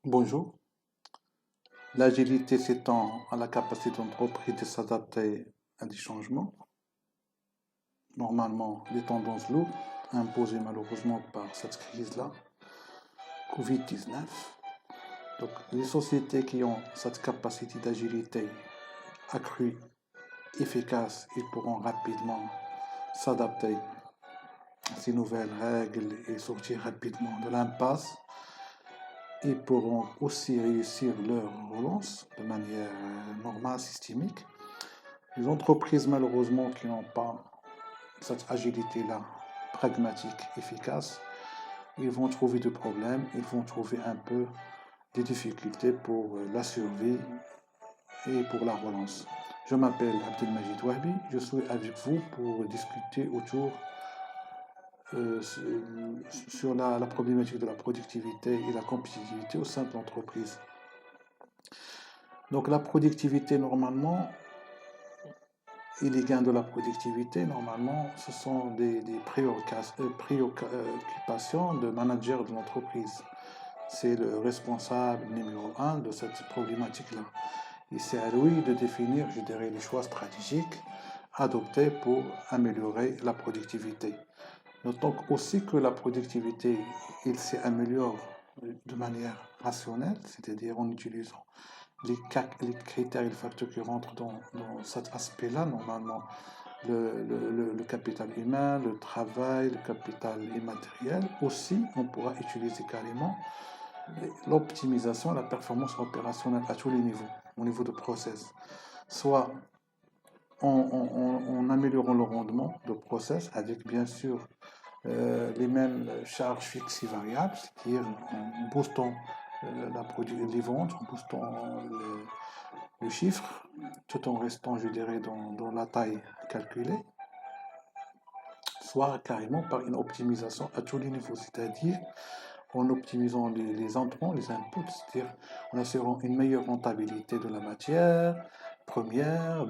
Bonjour. L'agilité s'étend à la capacité d'entreprise de s'adapter à des changements. Normalement, les tendances lourdes imposées malheureusement par cette crise-là, Covid-19. Donc, les sociétés qui ont cette capacité d'agilité accrue, efficace, ils pourront rapidement s'adapter à ces nouvelles règles et sortir rapidement de l'impasse. Ils pourront aussi réussir leur relance de manière normale, systémique. Les entreprises, malheureusement, qui n'ont pas cette agilité-là, pragmatique, efficace, ils vont trouver des problèmes, ils vont trouver un peu des difficultés pour la survie et pour la relance. Je m'appelle Abdelmajid Wahbi, je suis avec vous pour discuter autour sur la problématique de la productivité et la compétitivité au sein de l'entreprise. Donc la productivité, normalement, et les gains de la productivité, normalement, ce sont des préoccupations de manager de l'entreprise. C'est le responsable numéro un de cette problématique-là. Et c'est à lui de définir, je dirais, les choix stratégiques adoptés pour améliorer la productivité. Notons aussi que la productivité, il s'améliore de manière rationnelle, c'est-à-dire en utilisant les critères et les facteurs qui rentrent dans cet aspect-là, normalement, le capital humain, le travail, le capital immatériel. Aussi, on pourra utiliser carrément l'optimisation, la performance opérationnelle à tous les niveaux, au niveau de process. Soit en améliorant le rendement de process avec bien sûr les mêmes charges fixes et variables, c'est-à-dire en boostant les ventes, en boostant le chiffre, tout en restant, je dirais, dans la taille calculée, soit carrément par une optimisation à tous les niveaux, c'est-à-dire en optimisant les entrants, les inputs, c'est-à-dire en assurant une meilleure rentabilité de la matière première,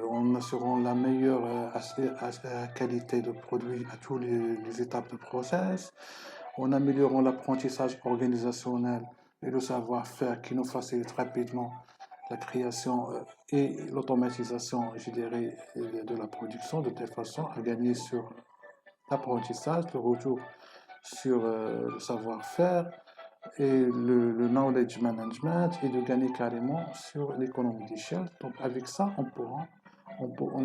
en assurant la meilleure qualité de produit à toutes les étapes de process, en améliorant l'apprentissage organisationnel et le savoir-faire qui nous facilite rapidement la création et l'automatisation, je dirais, de la production, de telle façon à gagner sur l'apprentissage, le retour sur le savoir-faire et le knowledge management et de gagner carrément sur l'économie d'échelle. Donc avec ça, on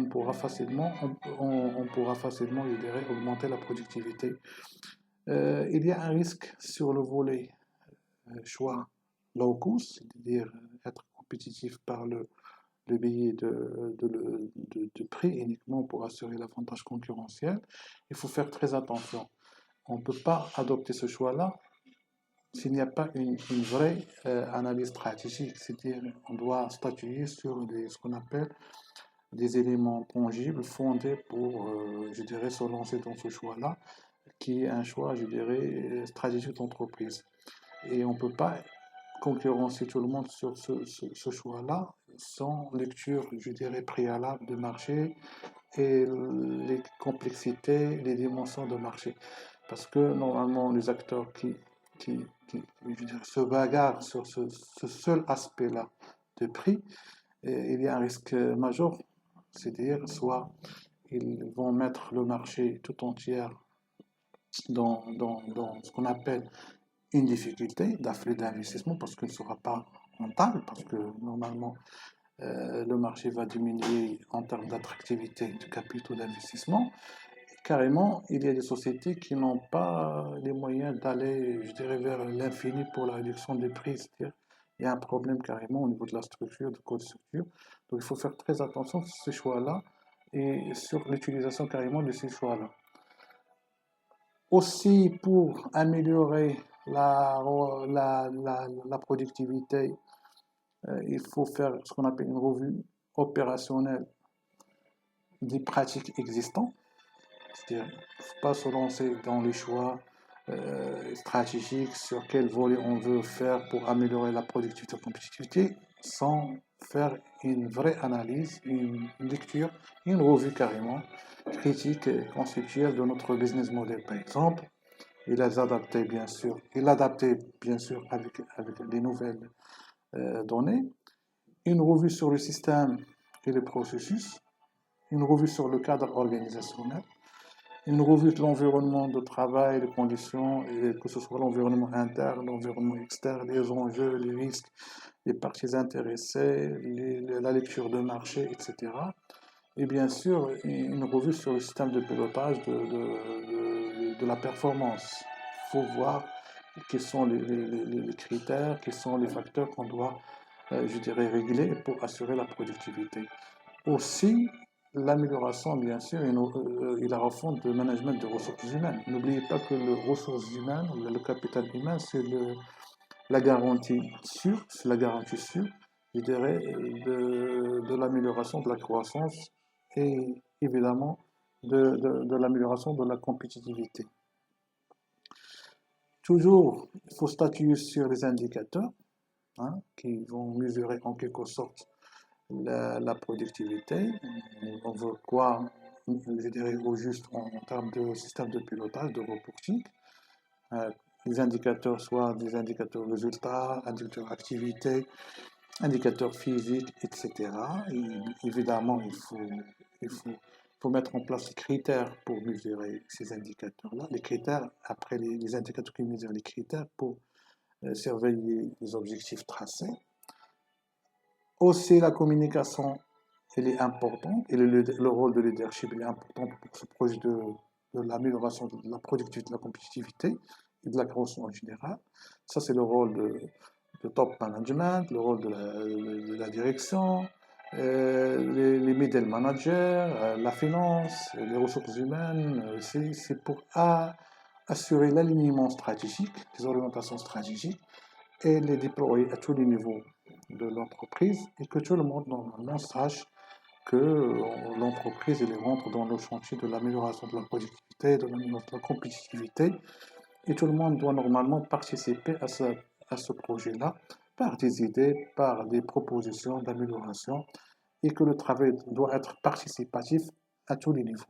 pourra facilement, on pourra facilement, je dirais, augmenter la productivité. Il y a un risque sur le volet choix low cost, c'est-à-dire être compétitif par le biais de prix uniquement pour assurer l'avantage concurrentiel. Il faut faire très attention. On ne peut pas adopter ce choix-là s'il n'y a pas une vraie analyse stratégique, c'est-à-dire on doit statuer sur ce qu'on appelle des éléments tangibles fondés pour, je dirais, se lancer dans ce choix-là, qui est un choix, je dirais, stratégique d'entreprise. Et on ne peut pas concurrencer tout le monde sur ce choix-là sans lecture, je dirais, préalable de marché et les complexités, les dimensions de marché. Parce que normalement, les acteurs qui je dirais, se bagarrent sur ce seul aspect-là de prix, il y a un risque majeur, c'est-à-dire soit ils vont mettre le marché tout entier dans ce qu'on appelle une difficulté d'afflux d'investissement parce qu'il ne sera pas rentable, parce que normalement le marché va diminuer en termes d'attractivité de capitaux d'investissement. Carrément, il y a des sociétés qui n'ont pas les moyens d'aller, je dirais, vers l'infini pour la réduction des prix. C'est-à-dire, il y a un problème carrément au niveau de la structure, de code structure. Donc il faut faire très attention sur ces choix-là et sur l'utilisation carrément de ces choix-là. Aussi, pour améliorer la productivité, il faut faire ce qu'on appelle une revue opérationnelle des pratiques existantes. C'est-à-dire, il ne faut pas se lancer dans les choix stratégiques sur quel volet on veut faire pour améliorer la productivité et la compétitivité sans faire une vraie analyse, une lecture, une revue carrément critique et conceptuelle de notre business model. Par exemple, et les adapter bien sûr, et l'adapter bien sûr avec les nouvelles données, une revue sur le système et le processus, une revue sur le cadre organisationnel, une revue de l'environnement de travail, les conditions, et que ce soit l'environnement interne, l'environnement externe, les enjeux, les risques, les parties intéressées, la lecture de marché, etc. Et bien sûr, une revue sur le système de pilotage de la performance. Il faut voir quels sont les critères, quels sont les facteurs qu'on doit, je dirais, régler pour assurer la productivité. Aussi, l'amélioration, bien sûr, et la refonte du management de ressources humaines. N'oubliez pas que les ressources humaines, le capital humain, c'est la garantie sûre, c'est la garantie sûre, je dirais, de l'amélioration de la croissance et évidemment de l'amélioration de la compétitivité. Toujours, il faut statuer sur les indicateurs qui vont mesurer en quelque sorte la productivité. On veut quoi, je dirais, au juste en termes de système de pilotage, de reporting. Euh, les indicateurs, soit des indicateurs résultats, indicateurs activité, indicateurs physiques, etc. Et évidemment, il faut mettre en place les critères pour mesurer ces indicateurs-là. Les critères, après les indicateurs qui mesurent les critères pour surveiller les objectifs tracés. Aussi, la communication, elle est importante et le rôle de leadership est important pour ce projet de l'amélioration de la productivité, de la compétitivité et de la croissance en général. Ça, c'est le rôle de top management, le rôle de la direction, les middle managers, la finance, les ressources humaines. C'est pour assurer l'alignement stratégique, les orientations stratégiques et les déployer à tous les niveaux de l'entreprise et que tout le monde normalement sache que l'entreprise elle rentre dans le chantier de l'amélioration de la productivité, de l'amélioration de la compétitivité et tout le monde doit normalement participer à ce projet-là par des idées, par des propositions d'amélioration et que le travail doit être participatif à tous les niveaux.